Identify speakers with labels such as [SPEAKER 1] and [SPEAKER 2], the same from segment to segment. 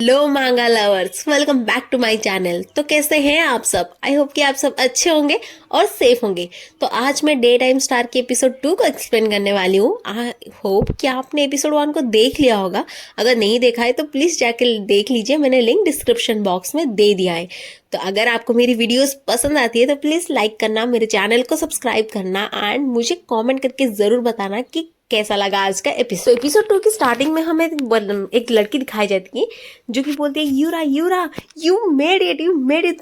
[SPEAKER 1] Hello manga lovers, welcome back to my channel. तो कैसे हैं आप सब? आई होप कि आप सब अच्छे होंगे और सेफ होंगे। तो आज मैं डे टाइम स्टार के एपिसोड 2 को एक्सप्लेन करने वाली हूँ। आई होप कि आपने एपिसोड 1 को देख लिया होगा। अगर नहीं देखा है तो प्लीज जाके देख लीजिए, मैंने लिंक डिस्क्रिप्शन बॉक्स में दे दिया है। तो अगर आपको मेरी वीडियोस पसंद आती है तो प्लीज लाइक करना, मेरे चैनल को सब्सक्राइब करना एंड मुझे कॉमेंट करके जरूर बताना कि कैसा लगा आज का एपिसोड। एपिसोड 2 की स्टार्टिंग में हमें एक लड़की दिखाई जाती है जो कि बोलती है, यूरा यूरा, यू मेड इट,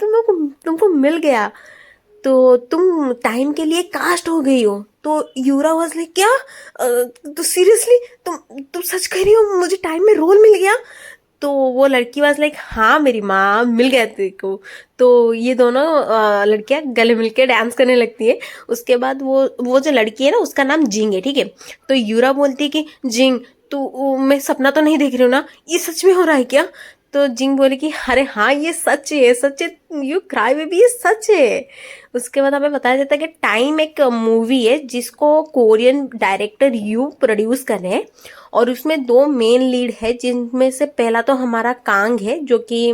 [SPEAKER 1] तुमको मिल गया। तो तुम टाइम के लिए कास्ट हो गई हो। तो यूरा वाज लाइक, क्या? तो सीरियसली तुम सच कह रही हो, मुझे टाइम में रोल मिल गया? तो वो लड़की वाज लाइक, हाँ मेरी माँ, मिल गया तेरे को। तो ये दोनों लड़कियां गले मिलके डांस करने लगती है। उसके बाद वो जो लड़की है ना, उसका नाम जिंग है, ठीक है। तो यूरा बोलती है कि जिंग, तू, मैं सपना तो नहीं देख रही हूँ ना, ये सच में हो रहा है क्या? तो जिंग बोले कि अरे हाँ, ये सच है, सच है, यू क्राई बेबी, ये सच है। उसके बाद हमें बताया जाता है कि टाइम एक मूवी है जिसको कोरियन डायरेक्टर यू प्रोड्यूस कर रहे हैं। और उसमें दो मेन लीड है, जिनमें से पहला तो हमारा कांग है, जो कि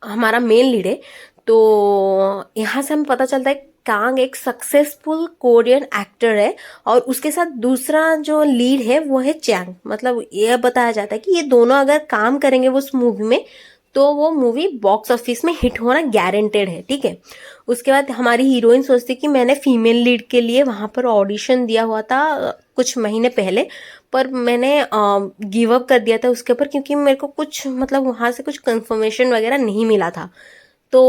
[SPEAKER 1] हमारा मेन लीड है। तो यहाँ से हमें पता चलता है कांग एक सक्सेसफुल कोरियन एक्टर है। और उसके साथ दूसरा जो लीड है वो है चैंग। मतलब यह बताया जाता है कि ये दोनों अगर काम करेंगे वो उस मूवी में, तो वो मूवी बॉक्स ऑफिस में हिट होना गारंटेड है, ठीक है। उसके बाद हमारी हीरोइन सोचती कि मैंने फीमेल लीड के लिए वहां पर ऑडिशन दिया हुआ था कुछ महीने पहले, पर मैंने गिव अप कर दिया था उसके ऊपर, क्योंकि मेरे को कुछ मतलब वहां से कुछ कंफर्मेशन वगैरह नहीं मिला था। तो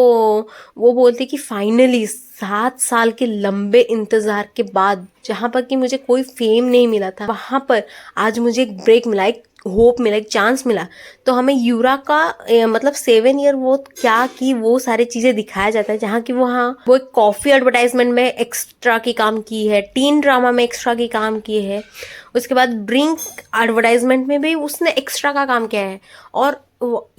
[SPEAKER 1] वो बोलती कि फाइनली 7 साल के लंबे इंतजार के बाद, जहां पर कि मुझे कोई फेम नहीं मिला था, वहां पर आज मुझे एक ब्रेक मिला, एक होप मिला, एक चांस मिला। तो हमें यूरा का मतलब 7 ईयर वो क्या की वो सारी चीजें दिखाया जाता है, जहाँ की वो एक कॉफी एडवर्टाइजमेंट में एक्स्ट्रा की काम की है, टीन ड्रामा में एक्स्ट्रा की काम की है। उसके बाद ड्रिंक एडवर्टाइजमेंट में भी उसने एक्स्ट्रा का काम किया है। और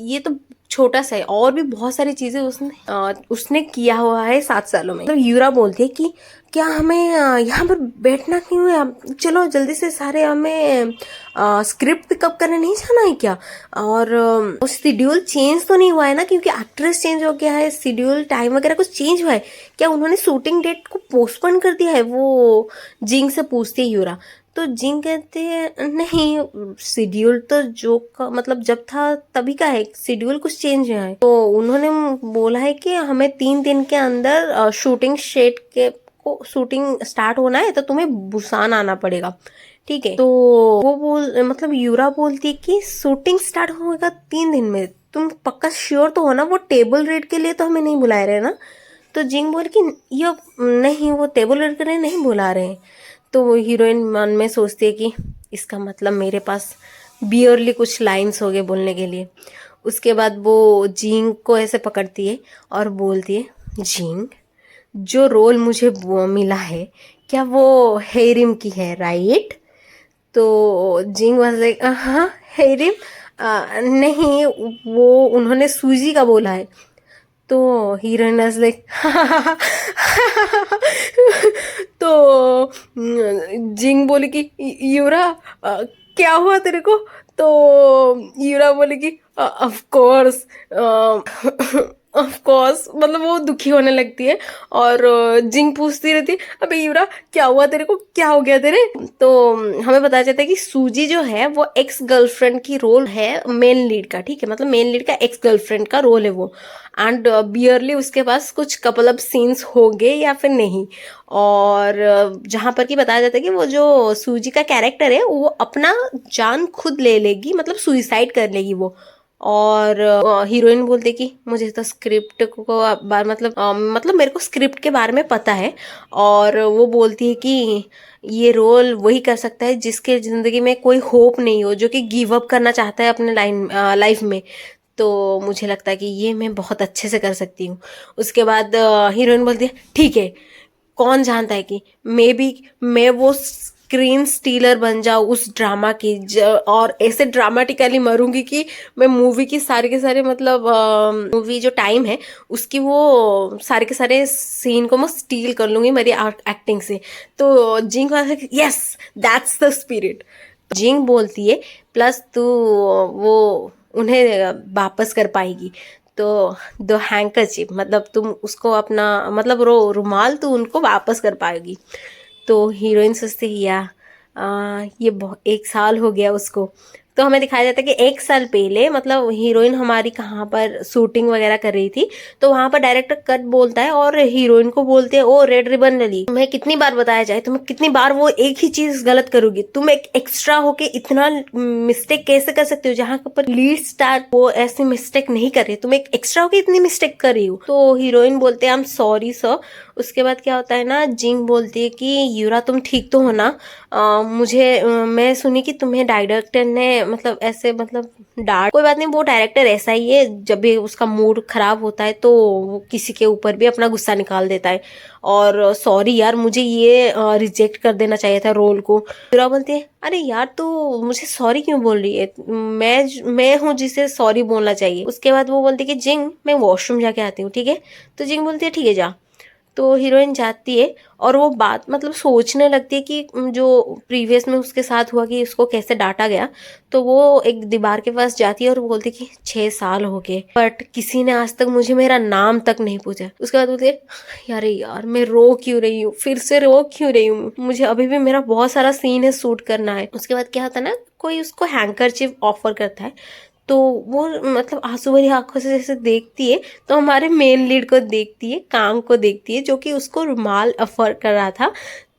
[SPEAKER 1] ये तो छोटा सा है, और भी बहुत सारी चीजें उसने किया हुआ है 7 सालों में। मतलब यूरा बोलती है कि क्या हमें यहाँ पर बैठना क्यों है, चलो जल्दी से सारे हमें स्क्रिप्ट पिकअप करने नहीं जाना है क्या? और शेड्यूल चेंज तो नहीं हुआ है ना, क्योंकि एक्ट्रेस चेंज हो गया है, शेड्यूल टाइम वगैरह कुछ चेंज हुआ है क्या? उन्होंने शूटिंग डेट को पोस्टपोन कर दिया है? वो जिंग से पूछती है यूरा। तो जिंग कहते हैं, नहीं, शेड्यूल तो जो का मतलब जब था तभी का है, शेड्यूल कुछ चेंज है। तो उन्होंने बोला है कि हमें 3 दिन के अंदर शूटिंग सेट के को शूटिंग स्टार्ट होना है, तो तुम्हें बुसान आना पड़ेगा, ठीक है। तो वो मतलब यूरा बोलती है कि शूटिंग स्टार्ट होगा 3 दिन में, तुम पक्का श्योर तो हो ना? वो टेबल रेड के लिए तो हमें नहीं बुला रहे ना? तो जिंग बोल कि ये नहीं, वो टेबल रेड के लिए नहीं बुला रहे हैं। तो वो हीरोइन मन में सोचती है कि इसका मतलब मेरे पास बियरली कुछ लाइंस हो गए बोलने के लिए। उसके बाद वो जिंग को ऐसे पकड़ती है और बोलती है, जिंग, जो रोल मुझे वो मिला है, क्या वो हेरिम की है, राइट? तो जिंग वाज लाइक, हाँ हेरिम, नहीं, वो उन्होंने सूजी का बोला है। तो हीरोइन वाज लाइक, तो जिंग बोली कि यूरा, क्या हुआ तेरे को? तो यूरा बोली कि ऑफ कोर्स, ऑफ कोर्स, मतलब वो दुखी होने लगती है। और जिंग पूछती रहती है, अबे यूरा, क्या हुआ तेरे को, क्या हो गया तेरे? तो हमें बताया जाता है कि सूजी जो है वो एक्स गर्लफ्रेंड की रोल है मेन लीड का, ठीक है। मतलब मेन लीड का एक्स गर्लफ्रेंड का रोल है वो। एंड बियरली उसके पास कुछ कपल ऑफ सीन्स हो गए या फिर नहीं। और जहां पर कि बताया जाता है कि वो जो सूजी का कैरेक्टर है वो अपना जान खुद ले लेगी, मतलब सुइसाइड कर लेगी वो। और हीरोइन बोलती कि मुझे तो स्क्रिप्ट को बार मतलब मेरे को स्क्रिप्ट के बारे में पता है। और वो बोलती है कि ये रोल वही कर सकता है जिसके जिंदगी में कोई होप नहीं हो, जो कि गिव अप करना चाहता है अपने लाइफ में। तो मुझे लगता है कि ये मैं बहुत अच्छे से कर सकती हूँ। उसके बाद हीरोइन बोलती है, ठीक है, कौन जानता है कि मे बी मैं वो स्क्रीन स्टीलर बन जाऊँ उस ड्रामा की, और ऐसे ड्रामेटिकली मरूंगी कि मैं मूवी की सारे के सारे मतलब मूवी जो टाइम है उसकी वो सारे के सारे सीन को मैं स्टील कर लूंगी मेरी एक्टिंग से। तो जिंग, यस, दैट्स द स्पिरिट, जिंग बोलती है। प्लस तू वो उन्हें वापस कर पाएगी। तो द हैंकरचिप मतलब तुम उसको अपना मतलब रुमाल तू उनको वापस कर पाएगी। तो हीरोइन सोचती है या ये बहुत 1 साल हो गया उसको। तो हमें दिखाया जाता है कि 1 साल पहले मतलब हीरोइन हमारी कहाँ पर शूटिंग वगैरह कर रही थी, तो वहां पर डायरेक्टर कट बोलता है और हीरोइन को बोलते हैं ओ रेड रिबन लली, तुम्हें कितनी बार बताया जाए, तुम्हें कितनी बार वो एक ही चीज गलत करोगी, तुम एक एक्स्ट्रा होके इतना मिस्टेक कैसे कर सकते हो, जहाँ पर लीड स्टार वो ऐसी मिस्टेक नहीं कर रही, तुम एक एक्स्ट्रा होके इतनी मिस्टेक कर रही हो। तो हीरोइन बोलते हैं आई एम सॉरी सर। उसके बाद क्या होता है ना, जिंग बोलती है कि यूरा तुम ठीक तो हो ना, मैं सुनी कि तुम्हें डायरेक्टर ने मतलब ऐसे मतलब डांट, कोई बात नहीं वो डायरेक्टर ऐसा ही है, जब भी उसका मूड खराब होता है तो वो किसी के ऊपर भी अपना गुस्सा निकाल देता है। और सॉरी यार मुझे ये रिजेक्ट कर देना चाहिए था रोल को। यूरा बोलती है अरे यार तू मुझे सॉरी क्यों बोल रही है, मैं हूँ जिसे सॉरी बोलना चाहिए। उसके बाद वो बोलती है कि जिंग मैं वॉशरूम जाके आती हूँ, ठीक है। तो जिंग बोलती है ठीक है जा। तो हीरोइन जाती है और वो बात मतलब सोचने लगती है कि जो प्रीवियस में उसके साथ हुआ कि उसको कैसे डांटा गया। तो वो एक दीवार के पास जाती है और वो बोलती है कि 6 साल हो गए बट किसी ने आज तक मुझे मेरा नाम तक नहीं पूछा। उसके बाद बोलती है यार यार मैं रो क्यों रही हूँ, फिर से रो क्यों रही हूँ, मुझे अभी भी मेरा बहुत सारा सीन है शूट करना है। उसके बाद क्या होता है ना, कोई उसको हैंकरचिप ऑफर करता है। तो वो मतलब आंसू भरी आंखों से जैसे देखती है, तो हमारे मेन लीड को देखती है, कांग को देखती है जो कि उसको रुमाल ऑफर कर रहा था।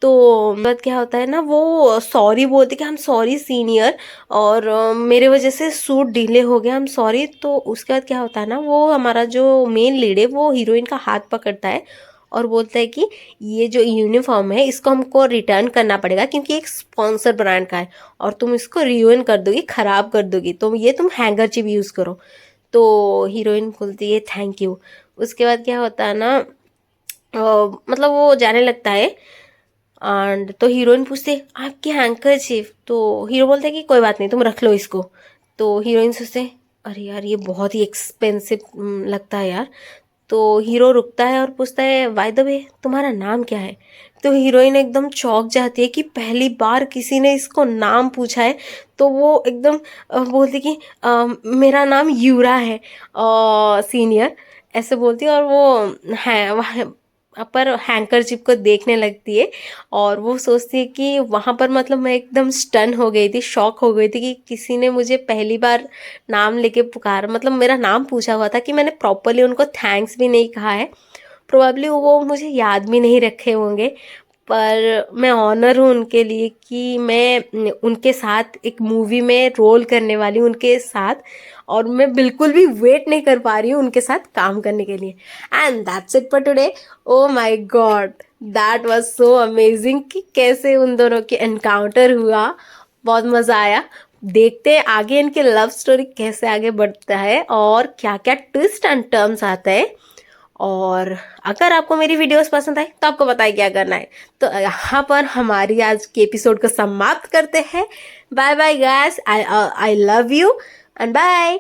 [SPEAKER 1] तो बाद क्या होता है ना, वो सॉरी बोलती कि हम सॉरी सीनियर, और मेरे वजह से शूट डिले हो गया, हम सॉरी। तो उसके बाद क्या होता है ना, वो हमारा जो मेन लीड है वो हीरोइन का हाथ पकड़ता है और बोलता है कि ये जो यूनिफॉर्म है इसको हमको रिटर्न करना पड़ेगा क्योंकि एक स्पॉन्सर ब्रांड का है और तुम इसको रियून कर दोगी, खराब कर दोगी, तो ये तुम हैंगरचिप यूज़ करो। तो हीरोइन बोलती है थैंक यू। उसके बाद क्या होता है ना, मतलब वो जाने लगता है एंड तो हीरोइन पूछती है आपकी हैंकरचिप। तो हीरो बोलता है कि कोई बात नहीं तुम रख लो इसको। तो हीरोइन सोचते अरे यार ये बहुत ही एक्सपेंसिव लगता है यार। तो हीरो रुकता है और पूछता है बाय द वे तुम्हारा नाम क्या है। तो हीरोइन एकदम चौंक जाती है कि पहली बार किसी ने इसको नाम पूछा है। तो वो एकदम बोलती कि मेरा नाम यूरा है सीनियर, ऐसे बोलती है। और वो है पर हैंकरचिप को देखने लगती है और वो सोचती है कि वहाँ पर मतलब मैं एकदम स्टन हो गई थी, शॉक हो गई थी कि किसी ने मुझे पहली बार नाम लेके पुकार मतलब मेरा नाम पूछा हुआ था कि मैंने प्रॉपरली उनको थैंक्स भी नहीं कहा है। प्रोबेबली वो मुझे याद भी नहीं रखे होंगे, पर मैं ऑनर हूँ उनके लिए कि मैं उनके साथ एक मूवी में रोल करने वाली हूँ उनके साथ, और मैं बिल्कुल भी वेट नहीं कर पा रही हूँ उनके साथ काम करने के लिए। And that's it for today. Oh my God that was so amazing कि कैसे उन दोनों के एनकाउंटर हुआ, बहुत मज़ा आया। देखते हैं आगे इनकी लव स्टोरी कैसे आगे बढ़ता है और क्या क्या ट्विस्ट एंड टर्न्स आता है। और अगर आपको मेरी वीडियोस पसंद आए तो आपको पता है क्या करना है। तो यहाँ पर हमारी आज के एपिसोड को समाप्त करते हैं। Bye bye guys, I love you and bye.